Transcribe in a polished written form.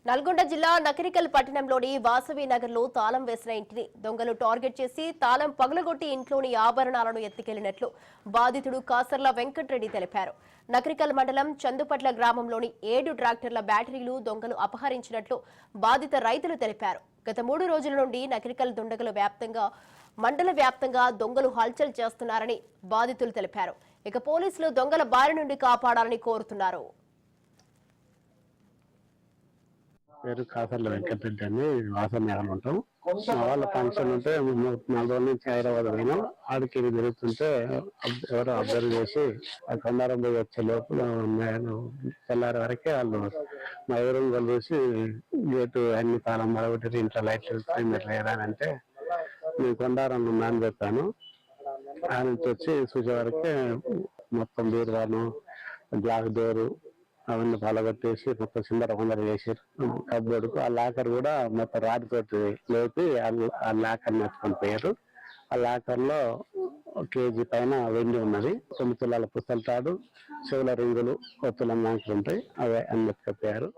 నల్గొండ జిల్లా నకరికల్ పట్టణంలోని వాసవి నగర్ లో తాళం వేసిన ఇంటిని దొంగలు టార్గెట్ చేసి తాళం పగలగొట్టి ఇంట్లోని ఆభరణాలను ఎత్తుకెళ్లినట్లు బాధితుడు కాసర్ల వెంకట్రెడ్డి తెలిపారు. నకరికల్ మండలం చందుపట్ల గ్రామంలోని 7 ట్రాక్టర్ల బ్యాటరీలు దొంగలు అపహరించినట్లు బాధిత రైతులు తెలిపారు. గత 3 రోజుల నుండి నకరికల్ దుండగుల మండల వ్యాప్తంగా దొంగలు హల్చల్ చేస్తున్నారని బాధితులు తెలిపారు. ఇక పోలీసులు దొంగల బారి నుండి కాపాడాలని కోరుతున్నారు. పేరు కాసర్ల వెంకటరెడ్డి అని వాసనగర్లో ఉంటాం. వాళ్ళ ఫంక్షన్ ఉంటే 4 రోజుల నుంచి హైదరాబాద్ పోయినాం. ఆడికి తిరుగుతుంటే ఎవరో అబ్జర్వ్ చేసి ఆ కొండారం పోయి వచ్చే లోపల నేను తెల్లారి వరకే వాళ్ళు మా ఎదురుగా చూసి గేటు అన్ని తాళం మరొకటి ఇంట్లో లైట్లు మీరు లేరా అంటే నేను కొండారం ఉన్నా అని చెప్పాను. ఆ నుంచి వచ్చి చూసే వరకే మొత్తం బీరువాను గ్లాస్ డోరు అవన్నీ పలగొట్టేసి మొత్తం చిందర చేసారు. కబ్బోర్డుకు ఆ లాకర్ కూడా మొత్తం రాటితోటి లేపి ఆ లాకర్ నెత్తుకొని పోయారు. ఆ లాకర్ లో కేజీ పైన వెండి ఉన్నది. 9 తులాల పుస్తల తాడు, చెవుల రింగులు, 1 తులం మ్యాంకులు ఉంటాయి. అవే అన్ని ఎత్తుకపోయారు.